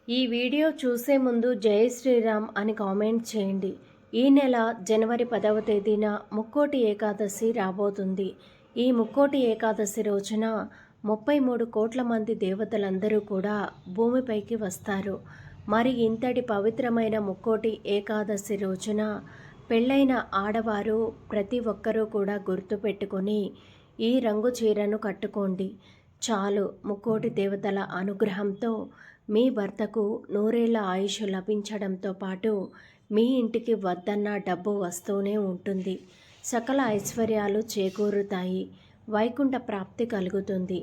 ఈ వీడియో చూసే ముందు జై శ్రీరామ్ అని కామెంట్ చేయండి. ఈ నెల జనవరి 10వ తేదీన ముక్కోటి ఏకాదశి రాబోతుంది. ఈ ముక్కోటి ఏకాదశి రోజున 33 కోట్ల మంది దేవతలందరూ కూడా భూమిపైకి వస్తారు. మరి ఇంతటి పవిత్రమైన ముక్కోటి ఏకాదశి రోజున పెళ్ళైన ఆడవారు ప్రతి ఒక్కరూ కూడా గుర్తుపెట్టుకొని ఈ రంగు చీరను కట్టుకోండి. చాలు ముక్కోటి దేవతల అనుగ్రహంతో మీ భర్తకు నూరేళ్ల ఆయుష్ లభించడంతో పాటు మీ ఇంటికి వద్దన్న డబ్బు వస్తూనే ఉంటుంది. సకల ఐశ్వర్యాలు చేకూరుతాయి. వైకుంఠ ప్రాప్తి కలుగుతుంది.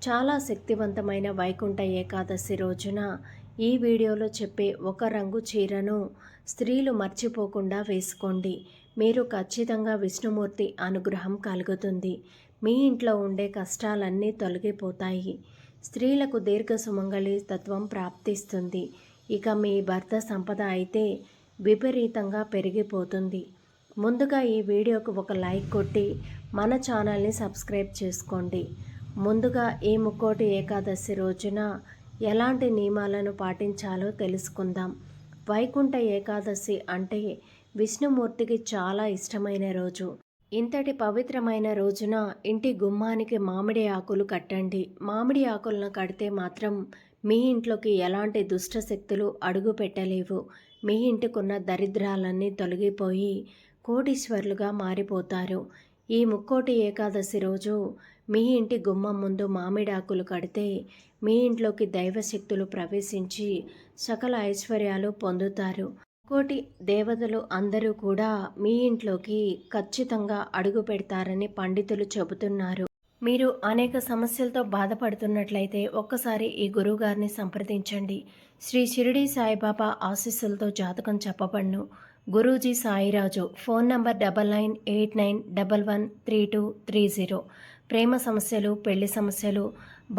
చాలా శక్తివంతమైన వైకుంఠ ఏకాదశి రోజున ఈ వీడియోలో చెప్పే ఒక రంగు చీరను స్త్రీలు మర్చిపోకుండా వేసుకోండి. మీరు ఖచ్చితంగా విష్ణుమూర్తి అనుగ్రహం కలుగుతుంది. మీ ఇంట్లో ఉండే కష్టాలన్నీ తొలగిపోతాయి. స్త్రీలకు దీర్ఘ సుమంగళి తత్వం ప్రాప్తిస్తుంది. ఇక మీ భర్త సంపద అయితే విపరీతంగా పెరిగిపోతుంది. ముందుగా ఈ వీడియోకు ఒక లైక్ కొట్టి మన ఛానల్ని సబ్స్క్రైబ్ చేసుకోండి. ముందుగా ఈ ముక్కోటి ఏకాదశి రోజున ఎలాంటి నియమాలను పాటించాలో తెలుసుకుందాం. వైకుంఠ ఏకాదశి అంటే విష్ణుమూర్తికి చాలా ఇష్టమైన రోజు. ఇంతటి పవిత్రమైన రోజున ఇంటి గుమ్మానికి మామిడి ఆకులు కట్టండి. మామిడి ఆకులను కడితే మాత్రం మీ ఇంట్లోకి ఎలాంటి దుష్ట శక్తులు అడుగు పెట్టలేవు. మీ ఇంటికున్న దరిద్రాలన్నీ తొలగిపోయి కోటీశ్వరులుగా మారిపోతారు. ఈ ముక్కోటి ఏకాదశి రోజు మీ ఇంటి గుమ్మం ముందు మామిడి ఆకులు కడితే మీ ఇంట్లోకి దైవశక్తులు ప్రవేశించి సకల ఐశ్వర్యాలు పొందుతారు. కోటి దేవతలు అందరూ కూడా మీ ఇంట్లోకి ఖచ్చితంగా అడుగు పెడతారని పండితులు చెబుతున్నారు. మీరు అనేక సమస్యలతో బాధపడుతున్నట్లయితే ఒక్కసారి ఈ గురువుగారిని సంప్రదించండి. శ్రీ షిరిడి సాయిబాబా ఆశీస్సులతో జాతకం చెప్పబడును. గురూజీ సాయిరాజు. Phone number 9989113230. ప్రేమ సమస్యలు, పెళ్లి సమస్యలు,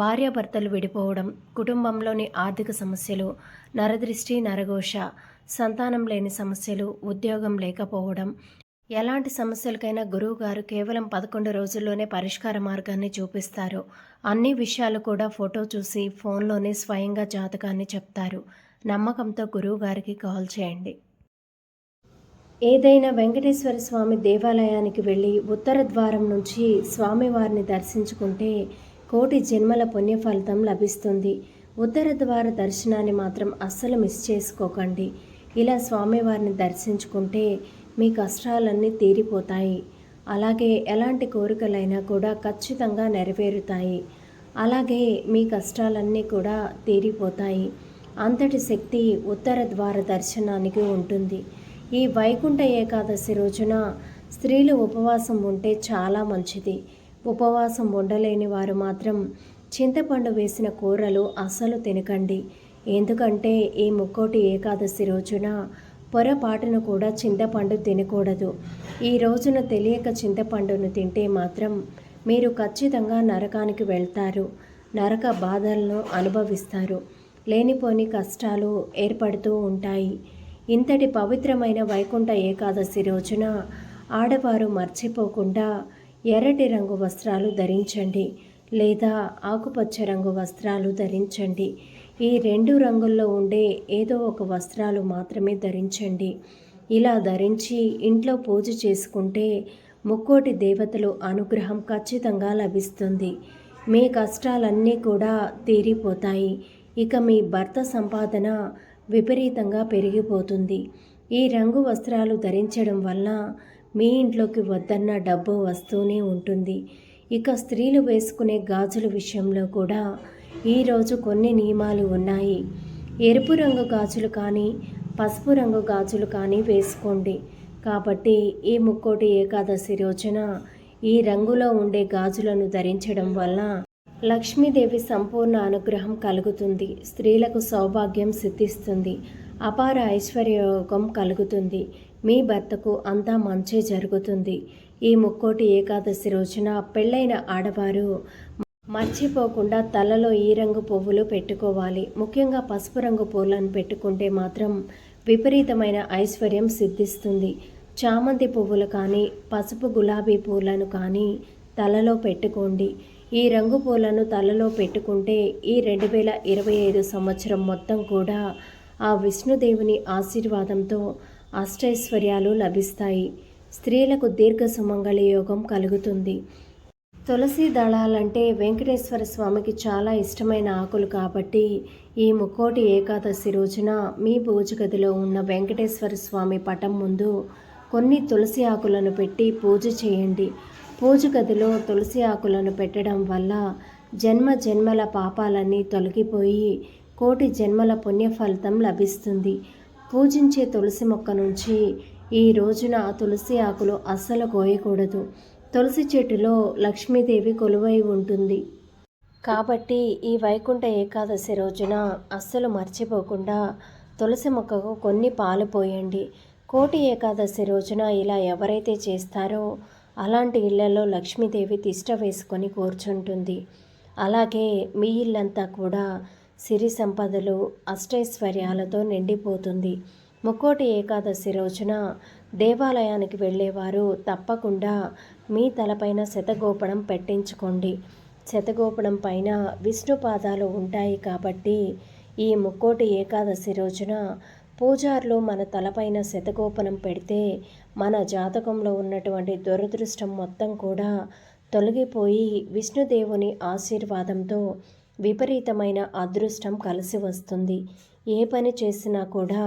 భార్యాభర్తలు విడిపోవడం, కుటుంబంలోని ఆర్థిక సమస్యలు, నరదృష్టి, నరఘోష, సంతానం లేని సమస్యలు, ఉద్యోగం లేకపోవడం, ఎలాంటి సమస్యలకైనా గురువుగారు కేవలం 11 రోజుల్లోనే పరిష్కార మార్గాన్ని చూపిస్తారు. అన్ని విషయాలు కూడా ఫోటో చూసి ఫోన్లోనే స్వయంగా జాతకాన్ని చెప్తారు. నమ్మకంతో గురువుగారికి కాల్ చేయండి. ఏదైనా వెంకటేశ్వర స్వామి దేవాలయానికి వెళ్ళి ఉత్తర ద్వారం నుంచి స్వామివారిని దర్శించుకుంటే కోటి జన్మల పుణ్యఫలితం లభిస్తుంది. ఉత్తర ద్వార దర్శనాన్ని మాత్రం అస్సలు మిస్ చేసుకోకండి. ఇలా స్వామివారిని దర్శించుకుంటే మీ కష్టాలన్నీ తీరిపోతాయి. అలాగే ఎలాంటి కోరికలైనా కూడా ఖచ్చితంగా నెరవేరుతాయి. అలాగే మీ కష్టాలన్నీ కూడా తీరిపోతాయి. అంతటి శక్తి ఉత్తర ద్వార దర్శనానికి ఉంటుంది. ఈ వైకుంఠ ఏకాదశి రోజున స్త్రీలు ఉపవాసం ఉంటే చాలా మంచిది. ఉపవాసం ఉండలేని వారు మాత్రం చింతపండు వేసిన కూరలు అస్సలు తినకండి. ఎందుకంటే ఈ ముక్కోటి ఏకాదశి రోజున పొరపాటును కూడా చింతపండు తినకూడదు. ఈ రోజున తెలియక చింతపండును తింటే మాత్రం మీరు ఖచ్చితంగా నరకానికి వెళ్తారు. నరక బాధలను అనుభవిస్తారు. లేనిపోని కష్టాలు ఏర్పడుతూ ఉంటాయి. ఇంతటి పవిత్రమైన వైకుంఠ ఏకాదశి రోజున ఆడవారు మర్చిపోకుండా ఎర్రటి రంగు వస్త్రాలు ధరించండి, లేదా ఆకుపచ్చ రంగు వస్త్రాలు ధరించండి. ఈ 2 రంగుల్లో ఉండే ఏదో ఒక వస్త్రాలు మాత్రమే ధరించండి. ఇలా ధరించి ఇంట్లో పూజ చేసుకుంటే ముక్కోటి దేవతలు అనుగ్రహం ఖచ్చితంగా లభిస్తుంది. మీ కష్టాలన్నీ కూడా తీరిపోతాయి. ఇక మీ భర్త సంపాదన విపరీతంగా పెరిగిపోతుంది. ఈ రంగు వస్త్రాలు ధరించడం వల్ల మీ ఇంట్లోకి వద్దన్న డబ్బు వస్తూనే ఉంటుంది. ఇక స్త్రీలు వేసుకునే గాజుల విషయంలో కూడా ఈరోజు కొన్ని నియమాలు ఉన్నాయి. ఎరుపు రంగు గాజులు కానీ పసుపు రంగు గాజులు కానీ వేసుకోండి. కాబట్టి ఈ ముక్కోటి ఏకాదశి రోజున ఈ రంగులో ఉండే గాజులను ధరించడం వల్ల లక్ష్మీదేవి సంపూర్ణ అనుగ్రహం కలుగుతుంది. స్త్రీలకు సౌభాగ్యం సిద్ధిస్తుంది. అపార ఐశ్వర్యయోగం కలుగుతుంది. మీ భర్తకు అంతా మంచి జరుగుతుంది. ఈ ముక్కోటి ఏకాదశి రోజున పెళ్ళైన ఆడవారు మర్చిపోకుండా తలలో ఈ రంగు పువ్వులు పెట్టుకోవాలి. ముఖ్యంగా పసుపు రంగు పూలను పెట్టుకుంటే మాత్రం విపరీతమైన ఐశ్వర్యం సిద్ధిస్తుంది. చామంతి పువ్వులు కానీ పసుపు గులాబీ పూలను కానీ తలలో పెట్టుకోండి. ఈ రంగు పూలను తలలో పెట్టుకుంటే ఈ 2025 సంవత్సరం మొత్తం కూడా ఆ విష్ణుదేవుని ఆశీర్వాదంతో అష్టైశ్వర్యాలు లభిస్తాయి. స్త్రీలకు దీర్ఘ సుమంగళి యోగం కలుగుతుంది. తులసి దళాలంటే వెంకటేశ్వర స్వామికి చాలా ఇష్టమైన ఆకులు కాబట్టి ఈ ముక్కోటి ఏకాదశి రోజున మీ పూజ గదిలో ఉన్న వెంకటేశ్వర స్వామి పటం ముందు కొన్ని తులసి ఆకులను పెట్టి పూజ చేయండి. పూజ గదిలో తులసి ఆకులను పెట్టడం వల్ల జన్మ జన్మల పాపాలన్నీ తొలగిపోయి కోటి జన్మల పుణ్యఫలితం లభిస్తుంది. పూజించే తులసి మొక్క నుంచి ఈ రోజున తులసి ఆకులు అస్సలు కోయకూడదు. తులసి చెట్టులో లక్ష్మీదేవి కొలువై ఉంటుంది కాబట్టి ఈ వైకుంఠ ఏకాదశి రోజున అస్సలు మర్చిపోకుండా తులసి మొక్కకు కొన్ని పాలు పోయండి. కోటి ఏకాదశి రోజున ఇలా ఎవరైతే చేస్తారో అలాంటి ఇళ్లలో లక్ష్మీదేవి తిష్ట వేసుకొని కూర్చుంటుంది. అలాగే మీ ఇల్లంతా కూడా సిరి సంపదలు అష్టైశ్వర్యాలతో నిండిపోతుంది. ముక్కోటి ఏకాదశి రోజున దేవాలయానికి వెళ్ళేవారు తప్పకుండా మీ తలపైన శతగోపడం పెట్టించుకోండి. శతగోపడం పైన విష్ణు పాదాలు ఉంటాయి కాబట్టి ఈ ముక్కోటి ఏకాదశి రోజున పూజారులు మన తలపైన శతగోపనం పెడితే మన జాతకంలో ఉన్నటువంటి దురదృష్టం మొత్తం కూడా తొలగిపోయి విష్ణుదేవుని ఆశీర్వాదంతో విపరీతమైన అదృష్టం కలిసి వస్తుంది. ఏ పని చేసినా కూడా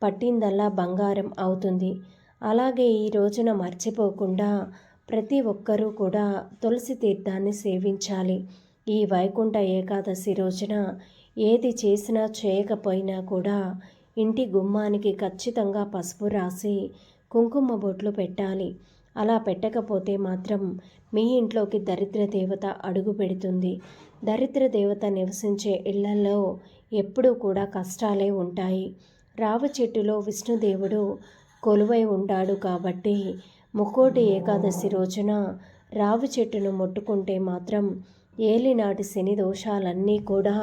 పట్టిందల్లా బంగారం అవుతుంది. అలాగే ఈ రోజున మర్చిపోకుండా ప్రతి ఒక్కరూ కూడా తులసి తీర్థాన్ని సేవించాలి. ఈ వైకుంఠ ఏకాదశి రోజున ఏది చేసినా చేయకపోయినా కూడా ఇంటి గుమ్మానికి ఖచ్చితంగా పసుపు రాసి కుంకుమ బొట్లు పెట్టాలి. అలా పెట్టకపోతే మాత్రం మీ ఇంట్లోకి దరిద్ర దేవత అడుగు పెడుతుంది. దరిద్ర దేవత నివసించే ఇళ్లలో ఎప్పుడూ కూడా కష్టాలే ఉంటాయి. రావి చెట్టులో విష్ణుదేవుడు కొలువై ఉంటాడు కాబట్టి ముక్కోటి ఏకాదశి రోజున రావి చెట్టును ముట్టుకుంటే మాత్రం ఏలినాటి శని దోషాలన్నీ కూడా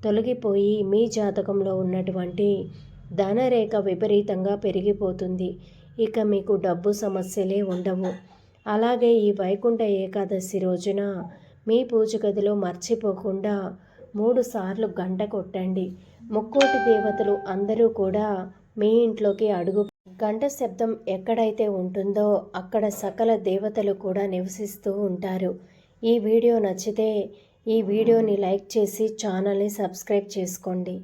తొలగిపోయి మీ జాతకంలో ఉన్నటువంటి ధనరేఖ విపరీతంగా పెరిగిపోతుంది. ఇక మీకు డబ్బు సమస్యలే ఉండవు. అలాగే ఈ వైకుంఠ ఏకాదశి రోజున మీ పూజ గదిలో మర్చిపోకుండా 3 సార్లు గంట కొట్టండి. ముక్కోటి దేవతలు అందరూ కూడా మీ ఇంట్లోకి అడుగు గంట శబ్దం ఎక్కడైతే ఉంటుందో అక్కడ సకల దేవతలు కూడా నివసిస్తూ ఉంటారు. ఈ వీడియో నచ్చితే ఈ వీడియోని లైక్ చేసి ఛానల్ని సబ్స్క్రైబ్ చేసుకోండి.